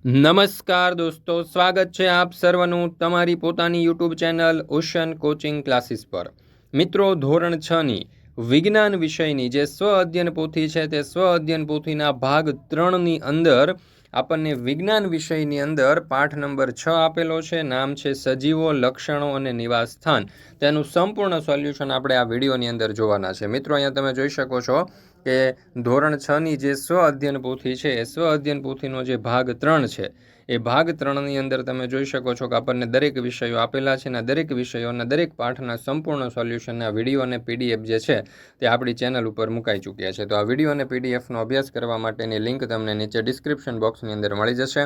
નમસ્કાર દોસ્તો, સ્વાગત છે આપ સર્વનું તમારી પોતાની YouTube channel ocean coaching classes પર। મિત્રો, ધોરણ 6ની વિજ્ઞાન વિષયની જે સ્વ અધ્યયન પોથી છે તે સ્વ અધ્યયન પોથીના ભાગ 3ની અંદર આપણને વિજ્ઞાન વિષયની અંદર પાઠ નંબર 6 આપેલો છે। નામ છે સજીવો, લક્ષણો અને નિવાસ સ્થાન। તેનું સંપૂર્ણ સોલ્યુશન આપણે આ વિડીયોની અંદર જોવાના છે। મિત્રો, અહીંયા તમે જોઈ શકો છો કે ધોરણ 6ની જે સ્વ અધ્યયન પોથી છે એ સ્વ અધ્યયન પોથીનો જે ભાગ 3 છે એ ભાગ 3ની અંદર તમે જોઈ શકો છો કે આપણને દરેક વિષયો આપેલા છે અને દરેક વિષયોના દરેક પાઠના સંપૂર્ણ સોલ્યુશનના વિડીયો અને પીડીએફ જે છે તે આપણી ચેનલ ઉપર મુકાઈ ચૂક્યા છે। તો આ વિડીયો અને પીડીએફનો અભ્યાસ કરવા માટેની લિંક તમને નીચે ડિસ્ક્રિપ્શન બોક્સની અંદર મળી જશે।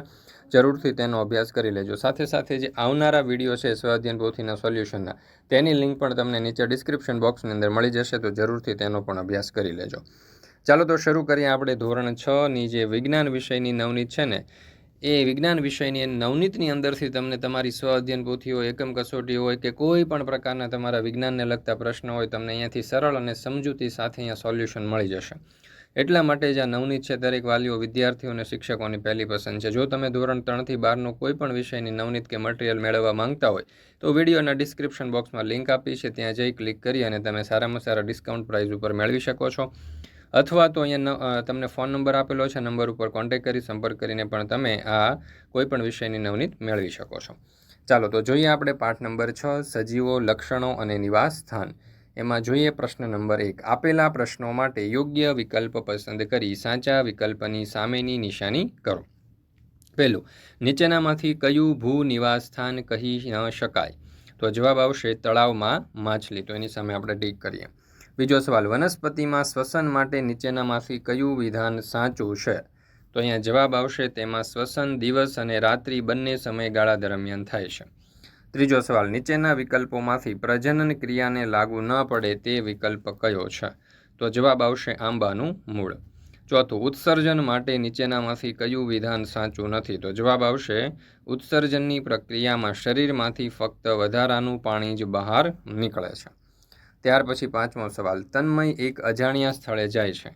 જરૂરથી તેનો અભ્યાસ કરી લેજો। સાથે સાથે જે આવનારા વિડીયો છે સ્વ અધ્યયન પોથીના સોલ્યુશનના તેની લિંક પણ તમને નીચે ડિસ્ક્રિપ્શન બોક્સની અંદર મળી જશે, તો જરૂરથી તેનો પણ અભ્યાસ કરી લેજો। ચાલો તો શરૂ કરીએ આપણે ધોરણ 6ની જે વિજ્ઞાન વિષયની નવનીત છે ને એ વિજ્ઞાન વિષયની નવનીતની અંદરથી તમને તમારી સ્વ અધ્યયન પોથી હોય, એકમ કસોટી હોય કે કોઈ પણ પ્રકારના તમારા વિજ્ઞાનને લગતા પ્રશ્નો હોય, તમને અહીંયાથી સરળ અને સમજૂતી સાથે અહીંયા સોલ્યુશન મળી જશે। એટલા માટે જ આ નવનીત છે દરેક વાલીઓ, વિદ્યાર્થીઓ અને શિક્ષકોની પહેલી પસંદ છે। જો તમે ધોરણ 3થી 12નો કોઈ પણ વિષયની નવનીત કે મટીરિયલ મેળવવા માંગતા હોય તો વિડીયોના ડિસ્ક્રિપ્શન બોક્સમાં લિંક આપી છે, ત્યાં જઈ ક્લિક કરી અને તમે સારામાં સારા ડિસ્કાઉન્ટ પ્રાઇસ ઉપર મેળવી શકો છો। અથવા તો અહીંયા તમને ફોન નંબર આપેલો છે, નંબર ઉપર કોન્ટેક્ટ કરી સંપર્ક કરીને પણ તમે આ કોઈપણ વિષયની નવનીત મેળવી શકો છો। ચાલો તો જોઈએ આપણે પાઠ નંબર 6 સજીવો, લક્ષણો અને નિવાસ સ્થાન। એમાં જોઈએ પ્રશ્ન નંબર 1। આપેલા પ્રશ્નો માટે યોગ્ય વિકલ્પ પસંદ કરી સાચા વિકલ્પની સામેની નિશાની કરો। પહેલું, નીચેનામાંથી કયું ભૂ નિવાસ સ્થાન કહી ન શકાય? તો જવાબ આવશે તળાવમાં માછલી, તો એની સામે આપણે ટીક કરીએ। બીજો સવાલ, વનસ્પતિમાં શ્વસન માટે નીચેનામાંથી કયું વિધાન સાચું છે? તો અહીંયા જવાબ આવશે તેમાં શ્વસન દિવસ અને રાત્રિ બંને સમયગાળા દરમિયાન થાય છે। ત્રીજો સવાલ, નીચેના વિકલ્પોમાંથી પ્રજનન ક્રિયાને લાગુ ન પડે તે વિકલ્પ કયો છે? તો જવાબ આવશે આંબાનું મૂળ। ચોથું, ઉત્સર્જન માટે નીચેનામાંથી કયું વિધાન સાચું નથી? તો જવાબ આવશે ઉત્સર્જનની પ્રક્રિયામાં શરીરમાંથી ફક્ત વધારાનું પાણી જ બહાર નીકળે છે। ત્યાર પછી પાંચમો સવાલ, તન્મય એક અજાણ્યા સ્થળે જાય છે,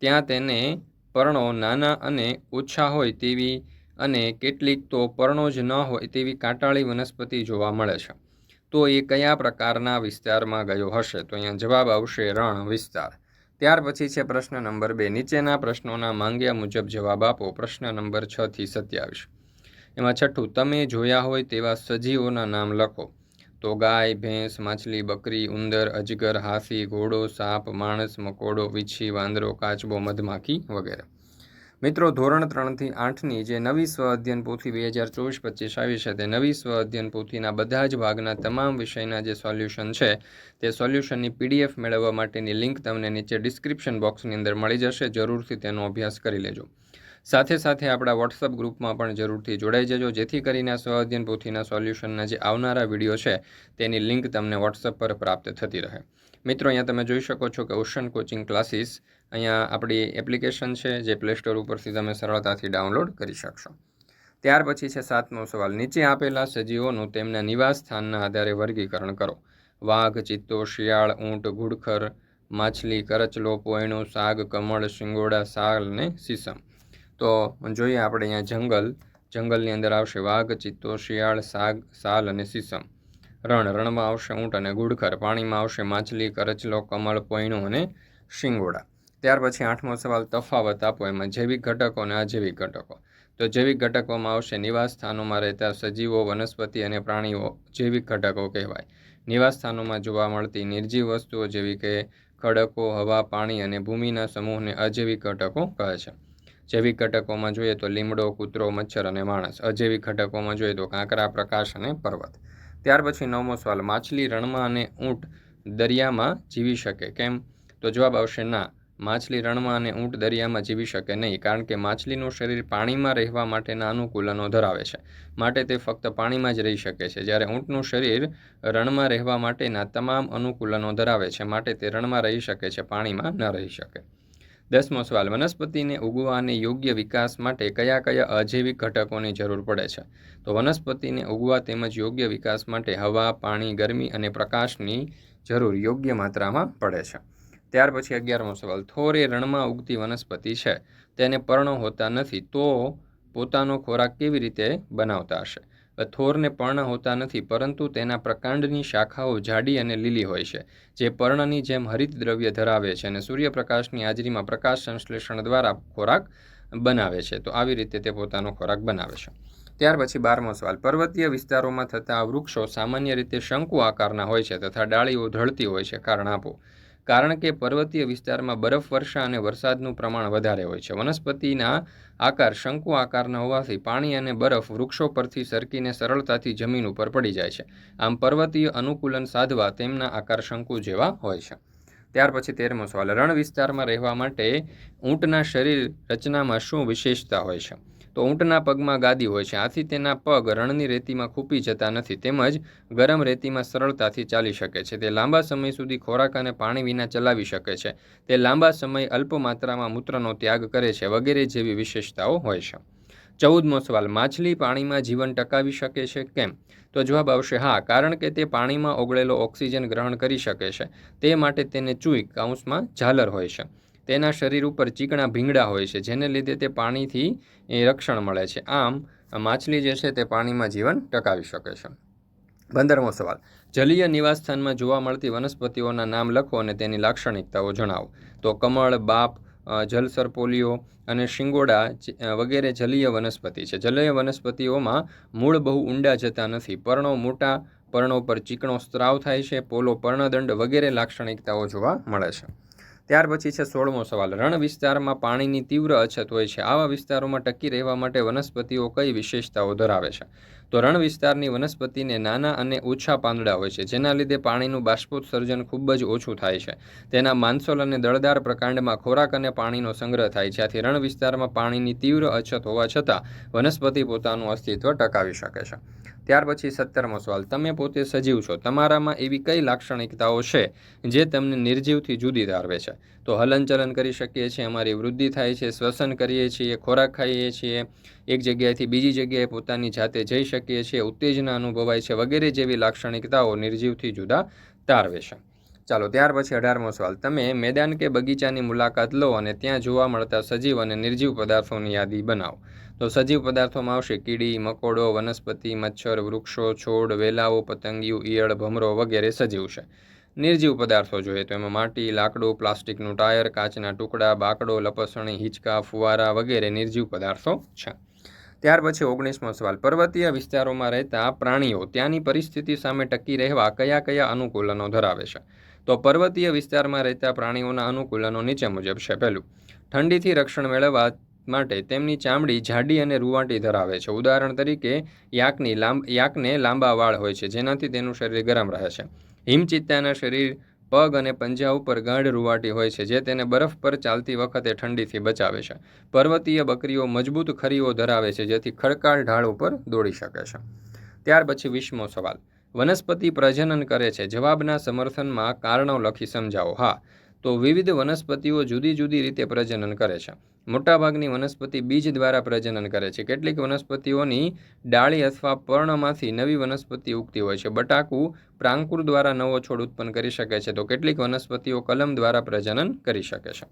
ત્યાં તેને પર્ણો નાના અને ઓછા હોય તેવી અને કેટલીક તો પર્ણો જ ન હોય તેવી કાંટાળી વનસ્પતિ જોવા મળે છે, તો એ કયા પ્રકારના વિસ્તારમાં ગયો હશે? તો અહીંયા જવાબ આવશે રણ વિસ્તાર। ત્યાર પછી છે પ્રશ્ન નંબર 2। નીચેના પ્રશ્નોના માંગ્યા મુજબ જવાબ આપો। પ્રશ્ન નંબર 6 થી 27। એમાં છઠ્ઠું, તમે જોયા હોય તેવા સજીવોના નામ લખો। તો ગાય, ભેંસ, માછલી, બકરી, ઉંદર, અજગર, હાથી, ઘોડો, સાપ, માણસ, મકોડો, વીછી, વાંદરો, કાચબો, મધમાખી વગેરે। મિત્રો, ધોરણ 3થી 8ની જે નવી સ્વ અધ્યયન પોથી 2024-25 આવી છે તે નવી સ્વ અધ્યયન પોથીના બધા જ ભાગના તમામ વિષયના જે સોલ્યુશન છે તે સોલ્યુશનની પીડીએફ મેળવવા માટેની લિંક તમને નીચે ડિસ્ક્રિપ્શન બોક્સની અંદર મળી જશે। જરૂરથી તેનો અભ્યાસ કરી લેજો। સાથે સાથે આપણા વોટ્સઅપ ગ્રુપમાં પણ જરૂરથી જોડાઈ જજો, જેથી કરીને સ્વ અધ્યયન પોથીના સોલ્યુશનના જે આવનારા વિડીયો છે તેની લિંક તમને વોટ્સઅપ પર પ્રાપ્ત થતી રહે। મિત્રો, અહીંયા તમે જોઈ શકો છો કે ઓશન કોચિંગ ક્લાસીસ અહીંયા આપણી એપ્લિકેશન છે જે પ્લે સ્ટોર ઉપરથી તમે સરળતાથી ડાઉનલોડ કરી શકશો। ત્યાર પછી છે 7મો સવાલ, નીચે આપેલા સજીવોનું તેમના નિવાસ સ્થાનના આધારે વર્ગીકરણ કરો। વાઘ, ચિત્તો, શિયાળ, ઊંટ, ઘુડખર, માછલી, કરચલો, પોયણું, સાગ, કમળ, શિંગોડા, સાલ અને સીસમ। તો જોઈએ આપણે અહીંયા જંગલની અંદર આવશે વાઘ, ચિત્તો, શિયાળ, સાગ, સાલ અને સીસમ। રણમાં આવશે ઊંટ અને ઘુડખર। પાણીમાં આવશે માછલી, કરચલો, કમળ, પોયણું અને શિંગોડા। ત્યાર પછી 8મો સવાલ, તફાવત આપો। એમાં જૈવિક ઘટકો અને અજૈવિક ઘટકો। તો જૈવિક ઘટકોમાં આવશે નિવાસ સ્થાનોમાં રહેતા સજીવો, વનસ્પતિ અને પ્રાણીઓ જૈવિક ઘટકો કહેવાય। નિવાસ સ્થાનોમાં જોવા મળતી નિર્જીવ વસ્તુઓ જેવી કે ખડકો, હવા, પાણી અને ભૂમિના સમૂહને અજૈવિક ઘટકો કહે છે। જૈવિક ઘટકોમાં જોઈએ તો લીમડો, કૂતરો, મચ્છર અને માણસ। અજૈવિક ઘટકોમાં જોઈએ તો કાંકરા, પ્રકાશ અને પર્વત। ત્યાર પછી 9મો સવાલ, માછલી રણમાં અને ઊંટ દરિયામાં જીવી શકે કેમ? તો જવાબ આવશે ના, માછલી રણમાં અને ઊંટ દરિયામાં જીવી શકે નહીં, કારણ કે માછલીનું શરીર પાણીમાં રહેવા માટેના અનુકૂલનો ધરાવે છે, માટે તે ફક્ત પાણીમાં જ રહી શકે છે, જ્યારે ઊંટનું શરીર રણમાં રહેવા માટેના તમામ અનુકૂલનો ધરાવે છે, માટે તે રણમાં રહી શકે છે, પાણીમાં ન રહી શકે। 10મો સવાલ, વનસ્પતિને ઉગવા અને યોગ્ય વિકાસ માટે કયા કયા અજૈવિક ઘટકોની જરૂર પડે છે? તો વનસ્પતિને ઉગવા તેમજ યોગ્ય વિકાસ માટે હવા, પાણી, ગરમી અને પ્રકાશની જરૂર યોગ્ય માત્રામાં પડે છે। ત્યાર પછી 11મો સવાલ, થોર એ રણમાં ઉગતી વનસ્પતિ છે, તેને પર્ણો હોતા નથી, તો પોતાનો ખોરાક કેવી રીતે બનાવતા હશે? થોરને પર્ણ હોતા નથી, પરંતુ તેના પ્રકાંડની શાખાઓ જાડી અને લીલી હોય છે, જે પર્ણની જેમ હરિત દ્રવ્ય ધરાવે છે અને સૂર્યપ્રકાશની હાજરીમાં પ્રકાશ સંશ્લેષણ દ્વારા ખોરાક બનાવે છે. તો આવી રીતે તે પોતાનો ખોરાક બનાવે છે. ત્યાર પછી 12મો સવાલ. પર્વતીય વિસ્તારોમાં થતા વૃક્ષો સામાન્ય રીતે શંકુ આકારના હોય છે તથા ડાળીઓ ઢળતી હોય છે. કારણ આપો. કારણ કે પર્વતીય વિસ્તારમાં બરફવર્ષા અને વરસાદનું પ્રમાણ વધારે હોય છે. વનસ્પતિના આકાર શંકુ આકારના હોવાથી પાણી અને બરફ વૃક્ષો પરથી સરકીને સરળતાથી જમીન ઉપર પડી જાય છે. આમ પર્વતીય અનુકૂલન સાધવા તેમના આકાર શંકુ જેવા હોય છે. ત્યાર પછી 13મો સવાલ. રણ વિસ્તારમાં રહેવા માટે ઊંટના શરીર રચનામાં શું વિશેષતા હોય છે? તો ઊંટના પગમાં ગાદી હોય છે, આથી તેના પગ રણની રેતીમાં ખૂંપી જતા નથી, તેમજ ગરમ રેતીમાં સરળતાથી ચાલી શકે છે. તે લાંબા સમય સુધી ખોરાક અને પાણી વિના ચલાવી શકે છે. તે લાંબા સમય અલ્પ માત્રામાં મૂત્રનો ત્યાગ કરે છે, વગેરે જેવી વિશેષતાઓ હોય છે. 14મો સવાલ. માછલી પાણીમાં જીવન ટકાવી શકે છે, કેમ? તો જવાબ આવશે હા, કારણ કે તે પાણીમાં ઓગળેલો ઓક્સિજન ગ્રહણ કરી શકે છે. તે માટે તેને ચૂઈ ઝાલર હોય છે. તેના શરીર ઉપર ચીકણા ભીંગડા હોય છે, જેને લીધે તે પાણીથી રક્ષણ મળે છે. આમ માછલી જે છે તે પાણીમાં જીવન ટકાવી શકે છે. 15મો સવાલ. જલીય નિવાસસ્થાનમાં જોવા મળતી વનસ્પતિઓના નામ લખો અને તેની લાક્ષણિકતાઓ જણાવો. તો કમળ, બાપ, જલસરપોલીઓ અને શિંગોડા વગેરે જલીય વનસ્પતિ છે. જલીય વનસ્પતિઓમાં મૂળ બહુ ઊંડા જતા નથી. પર્ણો મોટા, પર્ણો પર ચીકણો સ્ત્રાવ થાય છે, પોલો પર્ણદંડ વગેરે લાક્ષણિકતાઓ જોવા મળે છે. ત્યાર પછી છે 16મો સવાલ. રણ વિસ્તારમાં પાણીની તીવ્ર અછત હોય છે. આવા વિસ્તારોમાં ટકી રહેવા માટે વનસ્પતિઓ કઈ વિશેષતાઓ ધરાવે છે? તો રણ વિસ્તારની વનસ્પતિને નાના અને ઓછા પાંદડા હોય છે, જેના લીધે પાણીનું બાષ્પોત્સર્જન ખૂબ જ ઓછું થાય છે. તેના માંસોલ અને દળદાર પ્રકાંડમાં ખોરાક અને પાણીનો સંગ્રહ થાય છે. આથી રણ વિસ્તારમાં પાણીની તીવ્ર અછત હોવા છતાં વનસ્પતિ પોતાનું અસ્તિત્વ ટકાવી શકે છે. ત્યાર પછી 17મો સવાલ. તમે પોતે સજીવ છો, તમારામાં એવી કઈ લાક્ષણિકતાઓ છે જે તમને નિર્જીવથી જુદી તારવે છે? તો હલનચલન કરી શકીએ છીએ, અમારી વૃદ્ધિ થાય છે, શ્વસન કરીએ છીએ, ખોરાક ખાઈએ છીએ, એક જગ્યાએથી બીજી જગ્યાએ પોતાની જાતે જઈ શકીએ છીએ, ઉત્તેજના અનુભવાય છે, વગેરે જેવી લાક્ષણિકતાઓ નિર્જીવથી જુદા તારવે છે. ચાલો, ત્યાર પછી 18મો સવાલ. તમે મેદાન કે બગીચાની મુલાકાત લો અને ત્યાં જોવા મળતા સજીવ અને નિર્જીવ પદાર્થોની યાદી બનાવો. તો સજીવ પદાર્થોમાં આવશે કીડી, મકોડો, વનસ્પતિ, મચ્છર, વૃક્ષો, છોડ, વેલાઓ, પતંગિયું, ઈયળ, ભમરો વગેરે સજીવ છે. નિર્જીવ પદાર્થો જોઈએ તો એમાં માટી, લાકડું, પ્લાસ્ટિકનું ટાયર, કાચના ટુકડા, બાકડો, લપસણી, હિંચકા, ફુવારા વગેરે નિર્જીવ પદાર્થો છે. ત્યાર પછી 19મો સવાલ. પર્વતીય વિસ્તારોમાં રહેતા પ્રાણીઓ ત્યાંની પરિસ્થિતિ સામે ટકી રહેવા કયા કયા અનુકૂલનો ધરાવે છે? તો પર્વતીય વિસ્તારમાં રહેતા પ્રાણીઓના અનુકૂલનો નીચે મુજબ છે. પહેલું, ઠંડીથી રક્ષણ મેળવવા માટે તેમની ચામડી જાડી અને રૂંવાટી ધરાવે છે. ઉદાહરણ તરીકે યાકને લાંબા વાળ હોય છે, જેનાથી તેનું શરીર ગરમ રહે છે. હિમચિત્તાના શરીર, પગ અને પંજા ઉપર ગાઢ રૂંવાટી હોય છે, જે તેને બરફ પર ચાલતી વખતે ઠંડીથી બચાવે છે. પર્વતીય બકરીઓ મજબૂત ખરીઓ ધરાવે છે, જેથી ખડકાળ ઢાળ ઉપર દોડી શકે છે. ત્યાર પછી 20મો સવાલ. વનસ્પતિ પ્રજનન કરે છે. જવાબના સમર્થનમાં કારણો લખી સમજાવો. હા, તો વિવિધ વનસ્પતિઓ જુદી જુદી રીતે પ્રજનન કરે છે. મોટાભાગની વનસ્પતિ બીજ દ્વારા પ્રજનન કરે છે. કેટલીક વનસ્પતિઓની ડાળી અથવા પર્ણમાંથી નવી વનસ્પતિ ઉગતી હોય છે. બટાકુ પ્રાંકુર દ્વારા નવો છોડ ઉત્પન્ન કરી શકે છે, તો કેટલીક વનસ્પતિઓ કલમ દ્વારા પ્રજનન કરી શકે છે.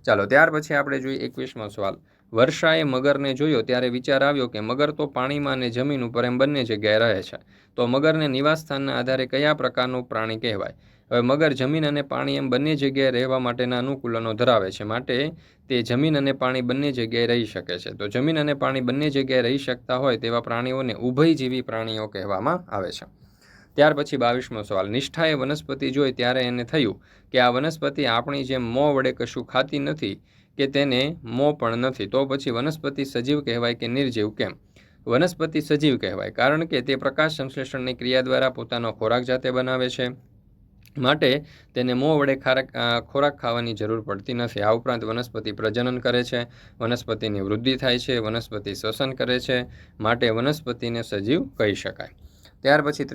ચાલો, ત્યાર પછી આપણે જોઈએ 21મો સવાલ. વર્ષાએ મગરને જોયો ત્યારે વિચાર આવ્યો કે મગર તો પાણીમાં અને જમીન ઉપર એમ બંને જગ્યાએ રહે છે, તો મગરને નિવાસસ્થાનના આધારે કયા પ્રકારનું પ્રાણી કહેવાય? હવે મગર જમીન અને પાણી એમ બંને જગ્યાએ રહેવા માટેના અનુકૂલનો ધરાવે છે, માટે તે જમીન અને પાણી બંને જગ્યાએ રહી શકે છે. તો જમીન અને પાણી બંને જગ્યાએ રહી શકતા હોય તેવા પ્રાણીઓને ઉભયજીવી પ્રાણીઓ કહેવામાં આવે છે. ત્યાર પછી 22મો સવાલ. નિષ્ઠાએ વનસ્પતિ જોઈ ત્યારે એને થયું કે આ વનસ્પતિ આપણી જેમ મોં વડે કશું ખાતી નથી કે તેને મોં પણ નથી, તો પછી વનસ્પતિ સજીવ કહેવાય કે નિર્જીવ? કેમ? વનસ્પતિ સજીવ કહેવાય, કારણ કે તે પ્રકાશ સંશ્લેષણની ક્રિયા દ્વારા પોતાનો ખોરાક જાતે બનાવે છે, માટે તેને મોં વડે ખોરાક ખાવાની જરૂર પડતી નથી. આ ઉપરાંત વનસ્પતિ પ્રજનન કરે છે, વનસ્પતિની વૃદ્ધિ થાય છે, વનસ્પતિ શ્વસન કરે છે, માટે વનસ્પતિને સજીવ કહી શકાય. ત્યાર પછી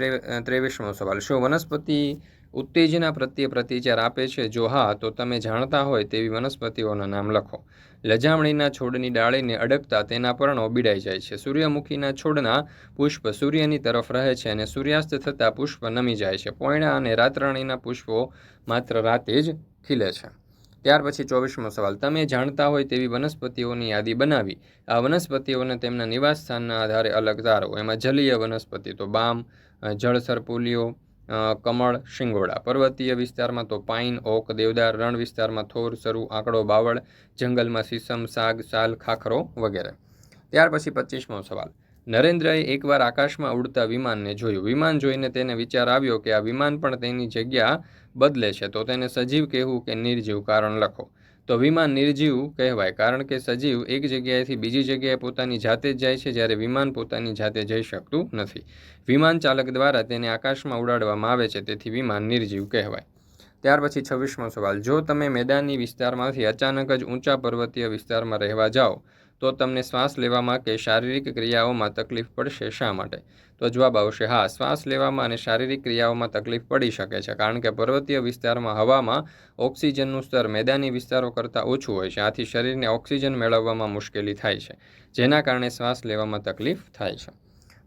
23મો સવાલ. શું વનસ્પતિ ઉત્તેજના પ્રત્યે પ્રતિચાર આપે છે? જો હા, તો તમે જાણતા હોય તેવી વનસ્પતિઓના નામ લખો. લજામણીના છોડની ડાળીને અડકતા તેના પર્ણો બીડાઈ જાય છે. સૂર્યમુખીના છોડના પુષ્પ સૂર્યની તરફ રહે છે અને સૂર્યાસ્ત થતાં પુષ્પ નમી જાય છે. પોયણા અને રાતરાણીના પુષ્પો માત્ર રાતે જ ખીલે છે. ત્યાર પછી 24મો સવાલ, તમે જાણતા હોય તેવી વનસ્પતિઓની યાદી બનાવી આ વનસ્પતિઓને તેમના નિવાસ સ્થાનના આધારે અલગ તારો. એમાં જલીય વનસ્પતિ તો બામ, જળસર પુલિયો, કમળ, શિંગોડા. પર્વતીય વિસ્તારમાં તો પાઇન, ઓક, દેવદાર. રણ વિસ્તારમાં થોર, સરુ, આંકડો, બાવળ. જંગલમાં સીસમ, સાગ, સાલ, ખાખરો વગેરે. ત્યાર પછી 25મો સવાલ, નરેન્દ્રએ એકવાર આકાશમાં ઉડતા વિમાનને જોયું. વિમાન જોઈને તેને વિચાર આવ્યો કે આ વિમાન પણ તેની જગ્યા બદલે છે, તો તેને સજીવ કહેવું કે નિર્જીવ? કારણ લખો. તો વિમાન નિર્જીવ કહેવાય, કારણ કે સજીવ એક જગ્યાએથી બીજી જગ્યાએ પોતાની જાતે જ જાય છે, જ્યારે વિમાન પોતાની જાતે જઈ શકતું નથી. વિમાન ચાલક દ્વારા તેને આકાશમાં ઉડાડવામાં આવે છે, તેથી વિમાન નિર્જીવ કહેવાય. ત્યાર પછી 26મો સવાલ, જો તમે મેદાની વિસ્તારમાંથી અચાનક જ ઊંચા પર્વતીય વિસ્તારમાં રહેવા જાઓ તો તમને શ્વાસ લેવામાં કે શારીરિક ક્રિયાઓમાં તકલીફ પડશે. શા માટે? તો જવાબ આવશે હા, શ્વાસ લેવામાં અને શારીરિક ક્રિયાઓમાં તકલીફ પડી શકે છે, કારણ કે પર્વતીય વિસ્તારમાં હવામાં ઓક્સિજનનું સ્તર મેદાની વિસ્તારો કરતાં ઓછું હોય છે. આથી શરીરને ઓક્સિજન મેળવવામાં મુશ્કેલી થાય છે, જેના કારણે શ્વાસ લેવામાં તકલીફ થાય છે.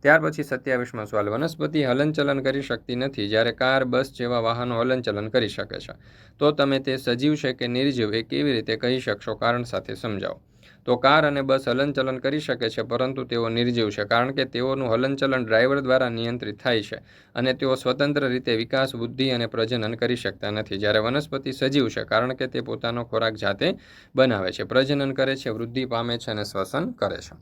ત્યાર પછી 27મો સવાલ, વનસ્પતિ હલનચલન કરી શકતી નથી, જ્યારે કાર, બસ જેવા વાહનો હલનચલન કરી શકે છે. તો તમે તે સજીવ છે કે નિર્જીવ એ કેવી રીતે કહી શકશો? કારણ સાથે સમજાવો. તો કાર અને બસ હલનચલન કરી શકે છે, પરંતુ તેઓ નિર્જીવ છે, કારણ કે તેઓનું હલનચલન ડ્રાઈવર દ્વારા નિયંત્રિત થાય છે અને તેઓ સ્વતંત્ર રીતે વિકાસ, બુદ્ધિ અને પ્રજનન કરી શકતા નથી. જ્યારે વનસ્પતિ સજીવ છે, કારણ કે તે પોતાનો ખોરાક જાતે બનાવે છે, પ્રજનન કરે છે, વૃદ્ધિ પામે છે અને શ્વસન કરે છે.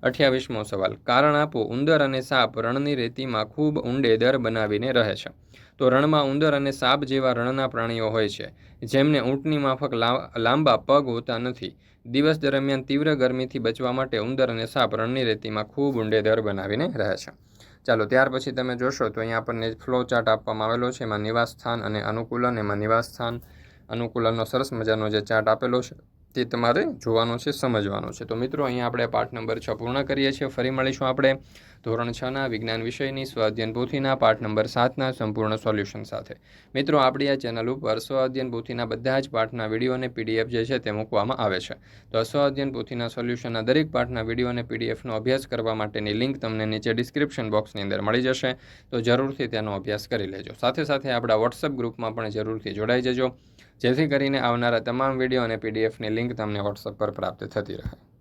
28મો સવાલ, કારણ આપો. ઉંદર અને સાપ રણની રેતીમાં ખૂબ ઊંડે દર બનાવીને રહે છે. તો રણમાં ઉંદર અને સાપ જેવા રણના પ્રાણીઓ હોય છે, જેમને ઊંટની માફક લાંબા પગ હોતા નથી. દિવસ દરમિયાન તીવ્ર ગરમીથી બચવા માટે ઉંદર અને સાપ રણની રેતીમાં ખૂબ ઊંડે દર બનાવીને રહે છે. ચાલો, ત્યાર પછી તમે જોશો તો અહીંયા આપણને ફ્લો ચાર્ટ આપવામાં આવેલો છે. એમાં નિવાસ સ્થાન અને અનુકૂલન, એમાં નિવાસ સ્થાન અનુકૂલનનો સરસ મજાનો જે ચાર્ટ આપેલો છે તે તમારે જોવાનો છે, સમજવાનો છે. તો મિત્રો, અહીંયા આપણે પાઠ નંબર 6 પૂર્ણ કરીએ છીએ. ફરી મળીશું આપણે ધોરણ 6ના વિજ્ઞાન વિષયની સ્વ અધ્યયન પોથીના પાઠ નંબર 7ના સંપૂર્ણ સોલ્યુશન સાથે. મિત્રો, આપણી આ ચેનલ ઉપર સ્વ અધ્યયન પોથીના બધા જ પાઠના વિડીયો અને પીડીએફ જે છે તે મૂકવામાં આવે છે. તો સ્વ અધ્યયન પોથીના સોલ્યુશનના દરેક પાઠના વિડીયો અને પીડીએફનો અભ્યાસ કરવા માટેની લિંક તમને નીચે ડિસ્ક્રિપ્શન બોક્સની અંદર મળી જશે. તો જરૂરથી તેનો અભ્યાસ કરી લેજો. સાથે સાથે આપણા વોટ્સઅપ ગ્રુપમાં પણ જરૂરથી જોડાઈ જજો, જેથી કરીને આવનારા તમામ વિડીયો અને પીડીએફની લિંક તમને વોટ્સઅપ પર પ્રાપ્ત થતી રહે.